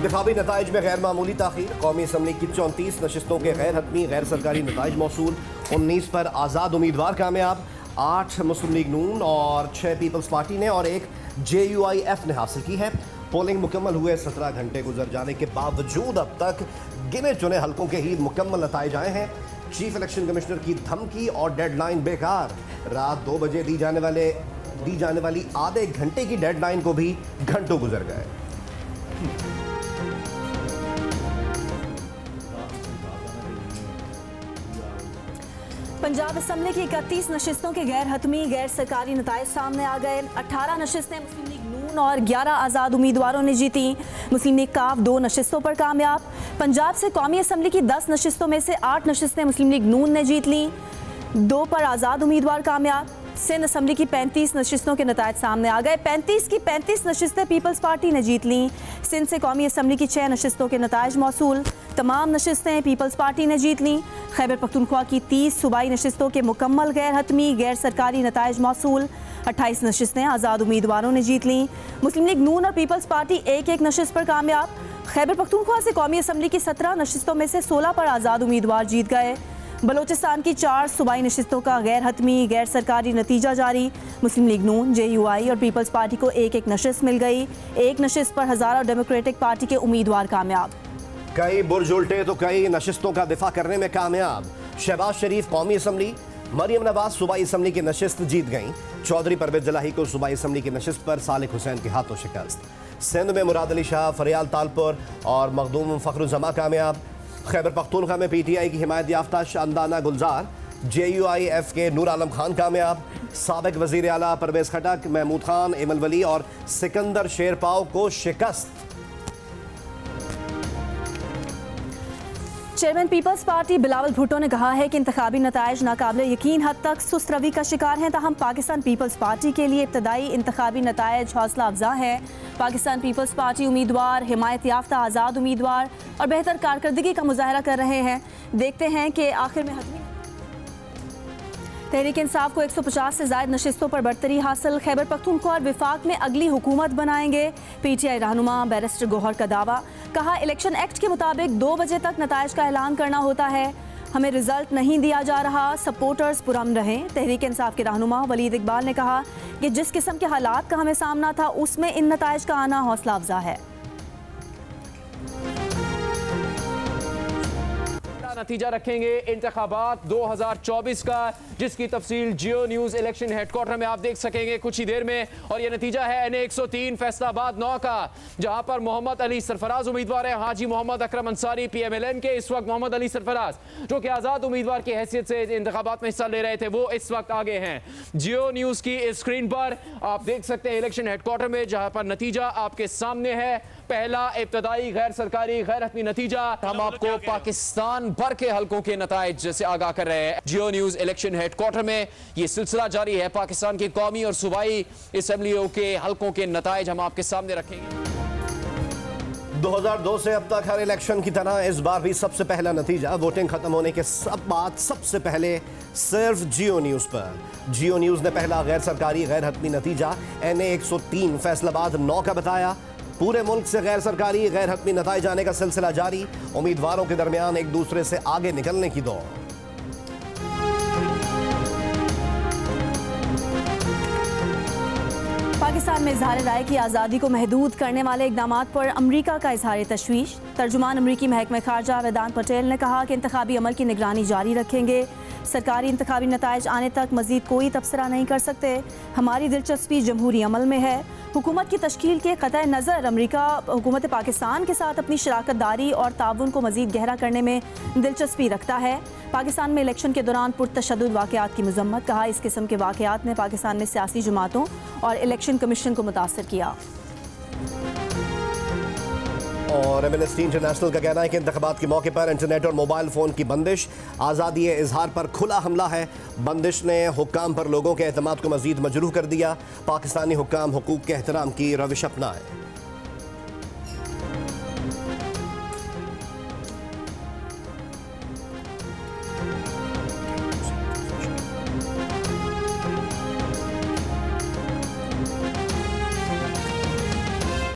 इंतखाबी नताइज में गैर मामूली ताख़ीर। कौमी असम्बली की 34 नशिस्तों के गैर हतमी गैर सरकारी नताइज मौसूल। 19 पर आज़ाद उम्मीदवार कामयाब। 8 मुस्लिम लीग नून और 6 पीपल्स पार्टी ने और 1 JUIF ने हासिल की है। पोलिंग मुकम्मल हुए 17 घंटे गुजर जाने के बावजूद अब तक गिने चुने हल्कों के ही मुकम्मल नताइज आए हैं। चीफ इलेक्शन कमिश्नर की धमकी और डेडलाइन बेकार। रात 2 बजे दी जाने वाली आधे घंटे की डेडलाइन को भी घंटों गुजर गए। पंजाब असम्बली की 31 नशिस्तों के गैर हतमी गैर सरकारी नताइज सामने आ गए। 18 नशिस्तें मुस्लिम लीग नून और 11 आज़ाद उम्मीदवारों ने जीती। मुस्लिम लीग काफ 2 नशिस्तों पर कामयाब। पंजाब से कौमी असम्बली की 10 नशिस्तों में से 8 नशिस्तें मुस्लिम लीग नून ने जीत लीं। 2 पर आज़ाद उम्मीदवार कामयाब। सिंध असम्बली की 35 नशिस्तों के नताइज सामने आ गए। 35 की 35 नशिस्तें पीपल्स पार्टी ने जीत लीं। सिंध से कौमी असम्बली की 6 नशिस्तों के नताइज मौसूल। तमाम नशिस्तें पीपल्स पार्टी ने जीत लीं। खैबर पख्तूनख्वा की 30 सूबाई नशिस्तों के मुकम्मल गैर हतमी गैर सरकारी नताइज मौसूल। 28 नशिस्तें आज़ाद उम्मीदवारों ने जीत लीं। मुस्लिम लीग नून और पीपल्स पार्टी एक एक नशिस्त पर कामयाब। खैबर पख्तूनख्वा से कौमी असम्बली की 17 नशिस्तों में से 16 पर आज़ाद उम्मीदवार जीत गए। बलोचिस्तान की 4 सूबाई नशिस्तों का गैर हतमी गैर सरकारी नतीजा जारी। मुस्लिम लीग नून, JUI और पीपल्स पार्टी को एक एक नशिस्त मिल गई। एक नशिस्त पर हज़ारा डेमोक्रेटिक पार्टी के उम्मीदवार कामयाब। कई बुर्ज उल्टे तो कई नशिस्तों का दिफा करने में कामयाब। शहबाज शरीफ कौमी असम्बली, मरियम नवाज सूबाई असम्बली की नशिस्त जीत गईं। चौधरी परवेज जलाही को सूबाई असम्बली की नशिस्त पर सालिक हुसैन के हाथों शिकस्त। सिंध में मुराद अली शाह, फरियाल तालपुर और मखदूम फखरुज़मा कामयाब। खैबर पख्तूनख्वा में PTI की हिमायत याफ्ता शानदाना गुलजार, JUIF के नूर आलम खान कामयाब। साबिक वज़ीर आला परवेज खटक, महमूद खान, एमल वली और सिकंदर शेरपाव को शिकस्त। Chairman peoples party Bilawal Bhutto ने कहा है कि इंतखाबी नताइज नाकाबिले यकीन हद तक सुस्त रवि का शिकार हैं। ताहम पाकिस्तान पीपल्स पार्टी के लिए इब्तदाई इंतखाबी नताइज हौसला अफजा है। पाकिस्तान पीपल्स पार्टी उम्मीदवार हिमायत याफ्ता आज़ाद उम्मीदवार और बेहतर कारकर्दगी का मुजाहरा कर रहे हैं। देखते हैं कि आखिर में हतमी तहरीक इंसाफ को 150 से ज़ायद नशिस्तों पर बढ़तरी हासिल। खैबर पख्तूनख्वा और विफाक में अगली हुकूमत बनाएंगे। PTI रहनुमा बैरिस्टर गौहर का दावा। कहा, इलेक्शन एक्ट के मुताबिक 2 बजे तक नताइज का ऐलान करना होता है। हमें रिजल्ट नहीं दिया जा रहा, सपोर्टर्स पुरअमन रहें। तहरीक इंसाफ के रहनुमा वलीद इकबाल ने कहा कि जिस किस्म के हालात का हमें सामना था उसमें इन नताइज का आना हौसला अफजा है। नतीजा रखेंगे इंतखाबात 2024 का, जिसकी तफसील जियो न्यूज़ इलेक्शन हेडक्वार्टर में आप देख सकेंगे कुछ ही देर में। और यह नतीजा है NA 103 फैसलाबाद 9 का, जहां पर मोहम्मद अली सरफराज उम्मीदवार है। हाजी मोहम्मद अकरम अंसारी PMLN के, इस वक्त मोहम्मद अली सरफराज जो कि आज़ाद उम्मीदवार की हैसियत से इंतखाबात में हिस्सा ले रहे थे, वो इस वक्त आगे हैं। जियो न्यूज़ की स्क्रीन पर आप देख सकते हैं इलेक्शन हेडक्वार्टर में, जहां पर नतीजा आपके सामने है। पहला इब्तदाई गैर सरकारी गैर हतमी नतीजा। हम आपको पाकिस्तान भर के हल्कों के नताइज से आगाह कर रहे हैं। जियो न्यूज़ इलेक्शन हेडक्वार्टर में ये सिलसिला जारी है। पाकिस्तान की कौमी और सूबाई असम्बलियों के हल्कों के नताइज हम आपके सामने रखेंगे। 2002 से अब तक हर इलेक्शन की तरह इस बार भी सबसे पहला नतीजा वोटिंग खत्म होने के बाद सबसे पहले सिर्फ जियो न्यूज़ पर। जियो न्यूज़ ने पहला गैर सरकारी गैर हतमी नतीजा NA 103 फैसलाबाद 9 का बताया। पूरे मुल्क से गैर सरकारी गैर हतमी नताइज आने का सिलसिला जारी। उम्मीदवारों के दरमियान एक दूसरे से आगे निकलने की दौड़। पाकिस्तान में इजहार राय की आज़ादी को महदूद करने वाले इक़दामात पर अमरीका का इजहार तशवीश। तर्जुमान अमरीकी महकमा खारजा वेदांत पटेल ने कहा कि इंतखाबी अमल की निगरानी जारी रखेंगे। सरकारी इंतखाबी नताइज आने तक मज़ीद कोई तबसरा नहीं कर सकते। हमारी दिलचस्पी जमहूरी अमल में है। हुकूमत की तश्कील के क़तई नज़र अमरीका हुकूमत पाकिस्तान के साथ अपनी शराकत दारी और ताउन को मज़ीद गहरा करने में दिलचस्पी रखता है। पाकिस्तान में इलेक्शन के दौरान पुरतशद्दुद वाक़यात की मज़म्मत। कहा, इस किस्म के वाक़यात ने पाकिस्तान में सियासी जमातों और इलेक्शन कमीशन को मुतासर किया। और एमनेस्टी इंटरनेशनल का कहना है कि इंतखाबात के मौके पर इंटरनेट और मोबाइल फ़ोन की बंदिश आज़ादी इजहार पर खुला हमला है। बंदिश ने हुक्काम पर लोगों के एतमाद को मज़ीद मजरूह कर दिया। पाकिस्तानी हुक्काम हुकूक के एहतराम की रविश अपनाएं।